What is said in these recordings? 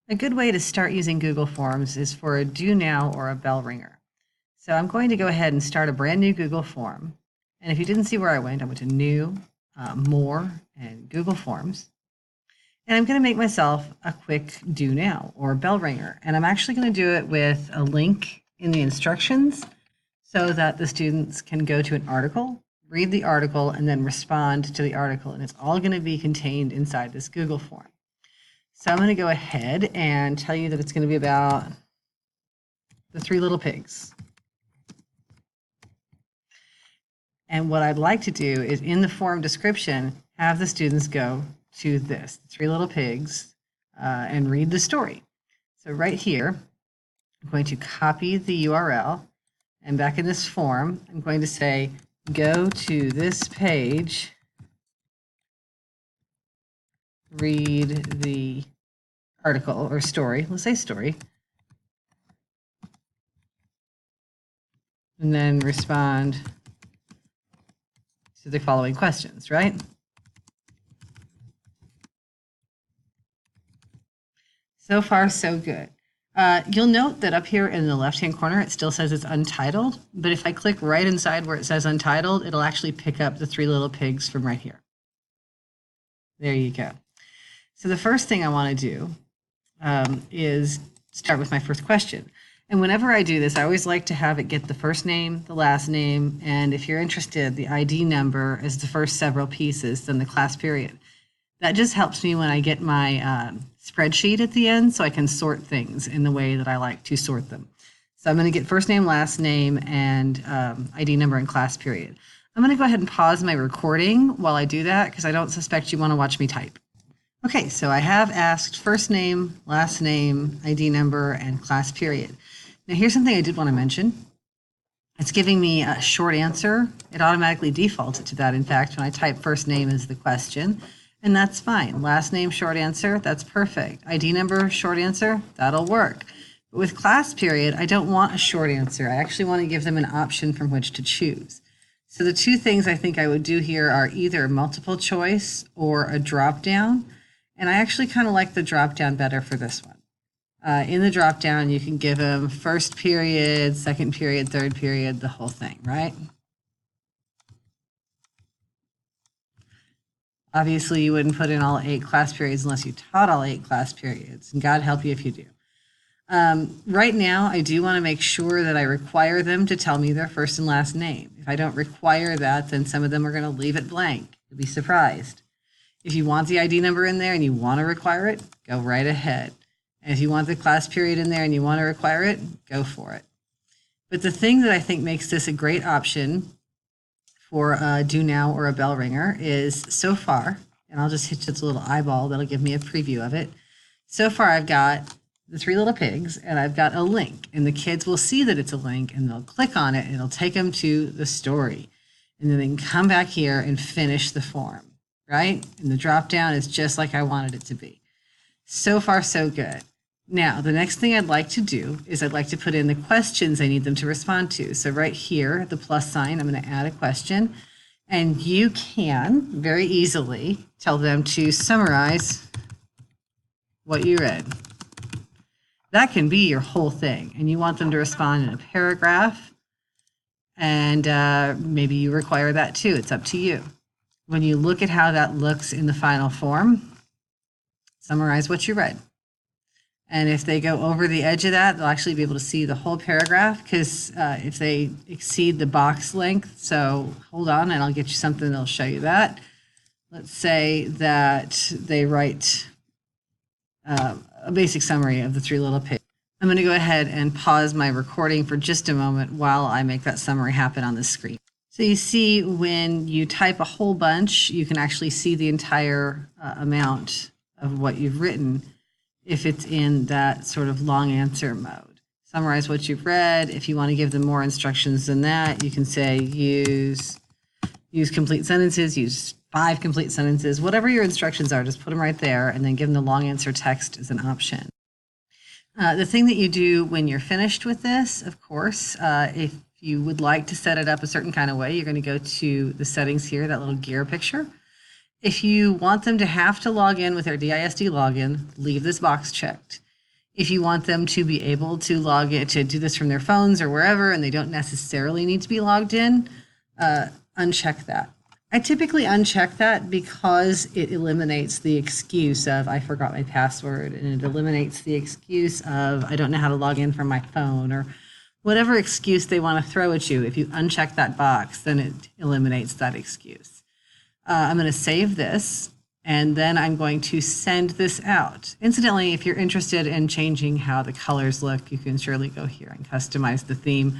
A good way to start using Google Forms is for a do now or a bell ringer. So I'm going to go ahead and start a brand new Google form. And if you didn't see where I went to new, more, and Google Forms. And I'm going to make myself a quick do now or bell ringer. And I'm actually going to do it with a link in the instructions so that the students can go to an article, read the article, and then respond to the article. And it's all going to be contained inside this Google form. So I'm going to go ahead and tell you that it's going to be about the three little pigs. And what I'd like to do is in the form description, have the students go to this, Three Little Pigs, and read the story. So right here, I'm going to copy the URL, and back in this form, I'm going to say, go to this page, read the article or story, let's say story, and then respond to the following questions, right? So far, so good. You'll note that up here in the left-hand corner, it still says it's untitled, but if I click right inside where it says untitled, it'll actually pick up the Three Little Pigs from right here. There you go. So the first thing I want to do is start with my first question. And whenever I do this, I always like to have it get the first name, the last name, and if you're interested, the ID number as the first several pieces, then the class period. That just helps me when I get my spreadsheet at the end so I can sort things in the way that I like to sort them. So I'm going to get first name, last name, and ID number and class period. I'm going to go ahead and pause my recording while I do that because I don't suspect you want to watch me type. Okay, so I have asked first name, last name, ID number, and class period. Now here's something I did want to mention. It's giving me a short answer. It automatically defaults it to that. In fact, when I type first name as the question, and that's fine. Last name, short answer, that's perfect. ID number, short answer, that'll work. But with class period, I don't want a short answer. I actually want to give them an option from which to choose. So the two things I think I would do here are either multiple choice or a drop down. And I actually kind of like the drop down better for this one. In the drop down, you can give them first period, second period, third period, the whole thing, right? Obviously, you wouldn't put in all 8 class periods unless you taught all 8 class periods, and God help you if you do. Right now, I do want to make sure that I require them to tell me their first and last name. If I don't require that, then some of them are going to leave it blank. You'll be surprised. If you want the ID number in there and you want to require it, go right ahead. And if you want the class period in there and you want to require it, go for it. But the thing that I think makes this a great option for a do now or a bell ringer is so far, and I'll just hit this little eyeball that'll give me a preview of it. So far I've got the Three Little Pigs and I've got a link, and the kids will see that it's a link and they'll click on it and it'll take them to the story. And then they can come back here and finish the form, right? And the drop down is just like I wanted it to be. So far, so good. Now, the next thing I'd like to do is I'd like to put in the questions I need them to respond to. So right here, the plus sign, I'm going to add a question. And you can very easily tell them to summarize what you read. That can be your whole thing. And you want them to respond in a paragraph. And maybe you require that too. It's up to you. When you look at how that looks in the final form, summarize what you read. And if they go over the edge of that, they'll actually be able to see the whole paragraph because if they exceed the box length, so hold on and I'll get you something that'll show you that. Let's say that they write a basic summary of the Three Little Pigs. I'm going to go ahead and pause my recording for just a moment while I make that summary happen on the screen. So you see when you type a whole bunch, you can actually see the entire amount of what you've written if it's in that sort of long answer mode. Summarize what you've read. If you want to give them more instructions than that, you can say use complete sentences, use 5 complete sentences, whatever your instructions are, just put them right there and then give them the long answer text as an option. The thing that you do when you're finished with this, of course, if you would like to set it up a certain kind of way, you're going to go to the settings here, that little gear picture. If you want them to have to log in with their DISD login, leave this box checked. If you want them to be able to log in, to do this from their phones or wherever, and they don't necessarily need to be logged in, uncheck that. I typically uncheck that because it eliminates the excuse of I forgot my password, and it eliminates the excuse of I don't know how to log in from my phone, or whatever excuse they want to throw at you. If you uncheck that box, then it eliminates that excuse. I'm going to save this, and then I'm going to send this out. Incidentally, if you're interested in changing how the colors look, you can surely go here and customize the theme,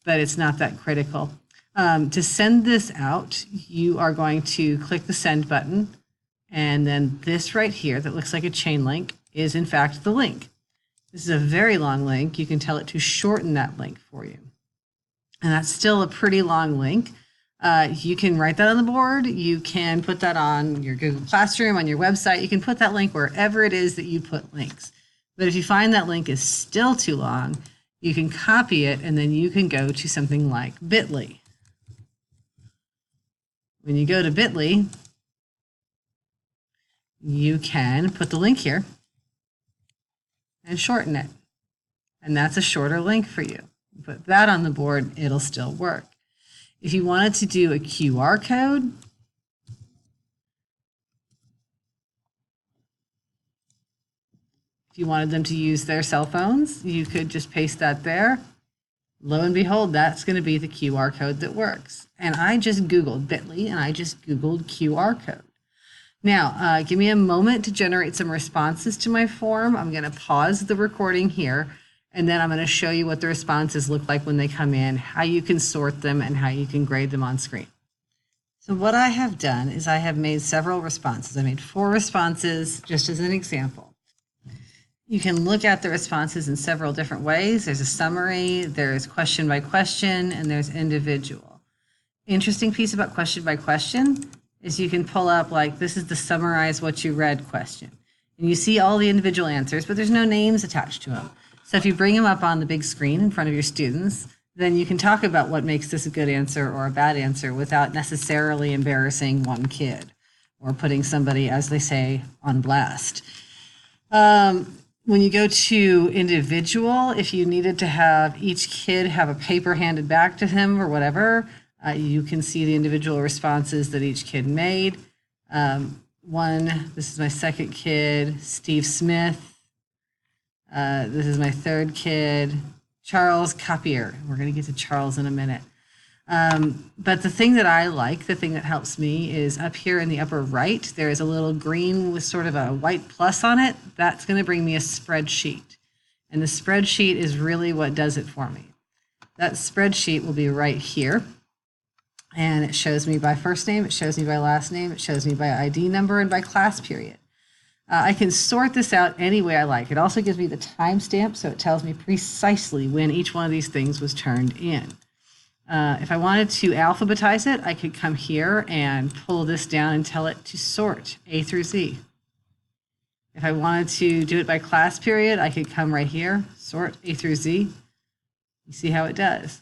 but it's not that critical. To send this out, you are going to click the send button, and then this right here that looks like a chain link is in fact the link. This is a very long link. You can tell it to shorten that link for you. And that's still a pretty long link. You can write that on the board. You can put that on your Google Classroom, on your website. You can put that link wherever it is that you put links. But if you find that link is still too long, you can copy it, and then you can go to something like bit.ly. When you go to bit.ly, you can put the link here and shorten it. And that's a shorter link for you. Put that on the board, it'll still work. If you wanted to do a QR code, if you wanted them to use their cell phones, you could just paste that there. Lo and behold, that's going to be the QR code that works. And I just Googled bit.ly, and I just Googled QR code. Now, give me a moment to generate some responses to my form. I'm going to pause the recording here, and then I'm going to show you what the responses look like when they come in, how you can sort them, and how you can grade them on screen. So what I have done is I have made several responses. I made 4 responses just as an example. You can look at the responses in several different ways. There's a summary, there's question by question, and there's individual. Interesting piece about question by question is you can pull up like this is the summarize what you read question. And you see all the individual answers, but there's no names attached to them. So if you bring them up on the big screen in front of your students, then you can talk about what makes this a good answer or a bad answer without necessarily embarrassing one kid or putting somebody, as they say, on blast. When you go to individual, if you needed to have each kid have a paper handed back to him or whatever, you can see the individual responses that each kid made. This is my second kid, Steve Smith. This is my third kid, Charles Copier. We're going to get to Charles in a minute. But the thing that I like, the thing that helps me is up here in the upper right, there is a little green with sort of a white plus on it. That's going to bring me a spreadsheet. And the spreadsheet is really what does it for me. That spreadsheet will be right here. And it shows me by first name, it shows me by last name, it shows me by ID number and by class period. I can sort this out any way I like. It also gives me the timestamp, so it tells me precisely when each one of these things was turned in. If I wanted to alphabetize it, I could come here and pull this down and tell it to sort A through Z. If I wanted to do it by class period, I could come right here, sort A through Z. You see how it does.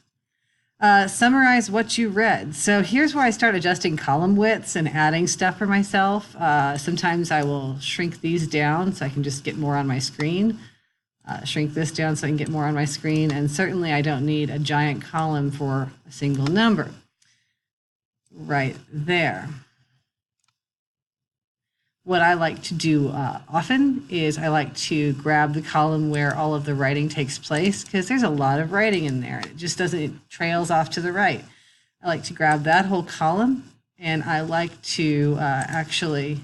Summarize what you read. So here's where I start adjusting column widths and adding stuff for myself. Sometimes I will shrink these down so I can just get more on my screen. Shrink this down so I can get more on my screen. And certainly I don't need a giant column for a single number. Right there. What I like to do often is I like to grab the column where all of the writing takes place, because there's a lot of writing in there. It just doesn't, it trails off to the right. I like to grab that whole column, and I like to actually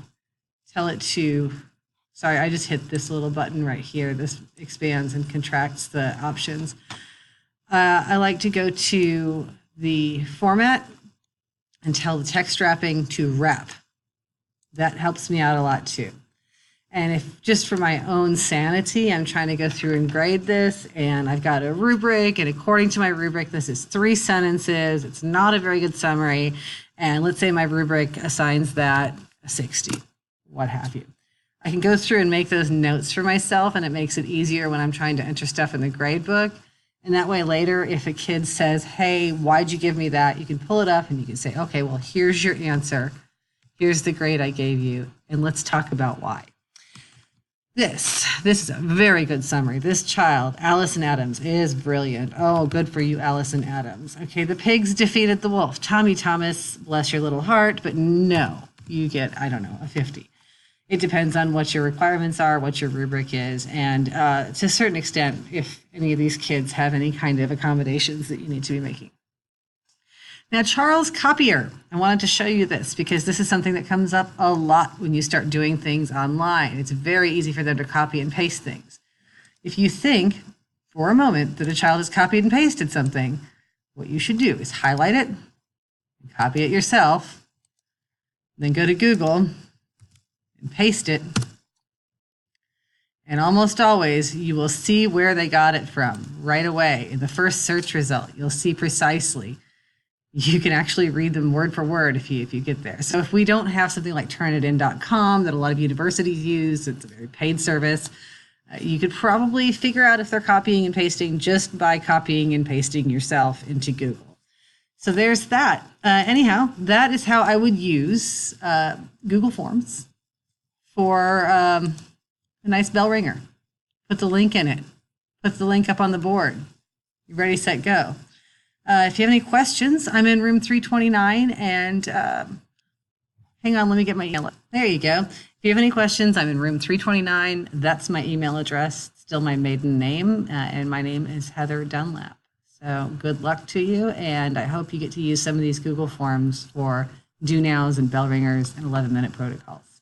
tell it to, sorry, I just hit this little button right here. This expands and contracts the options. I like to go to the format and tell the text wrapping to wrap. That helps me out a lot too. And if just for my own sanity, I'm trying to go through and grade this, and I've got a rubric, and according to my rubric, this is 3 sentences. It's not a very good summary. And let's say my rubric assigns that a 60, what have you. I can go through and make those notes for myself, and it makes it easier when I'm trying to enter stuff in the grade book. And that way later, if a kid says, hey, why'd you give me that? You can pull it up and you can say, okay, well, here's your answer. Here's the grade I gave you, and let's talk about why. This is a very good summary. This child, Allison Adams, is brilliant. Oh, good for you, Allison Adams. Okay, the pigs defeated the wolf. Tommy Thomas, bless your little heart, but no, you get, I don't know, a 50. It depends on what your requirements are, what your rubric is, and to a certain extent, if any of these kids have any kind of accommodations that you need to be making. Now, Charles Copier, I wanted to show you this because this is something that comes up a lot when you start doing things online. It's very easy for them to copy and paste things. If you think for a moment that a child has copied and pasted something, what you should do is highlight it, and copy it yourself, then go to Google and paste it. And almost always you will see where they got it from right away. In the first search result, you'll see precisely. You can actually read them word for word if you get there. So if we don't have something like turnitin.com that a lot of universities use, it's a very paid service, you could probably figure out if they're copying and pasting just by copying and pasting yourself into Google. So there's that. Anyhow, that is how I would use Google Forms for a nice bell ringer. Put the link in it. Put the link up on the board. You're ready, set, go. If you have any questions, I'm in room 329, and hang on, let me get my email. There you go. If you have any questions, I'm in room 329. That's my email address, still my maiden name, and my name is Heather Dunlap. So good luck to you, and I hope you get to use some of these Google Forms for do nows and bell ringers and 11-minute protocols.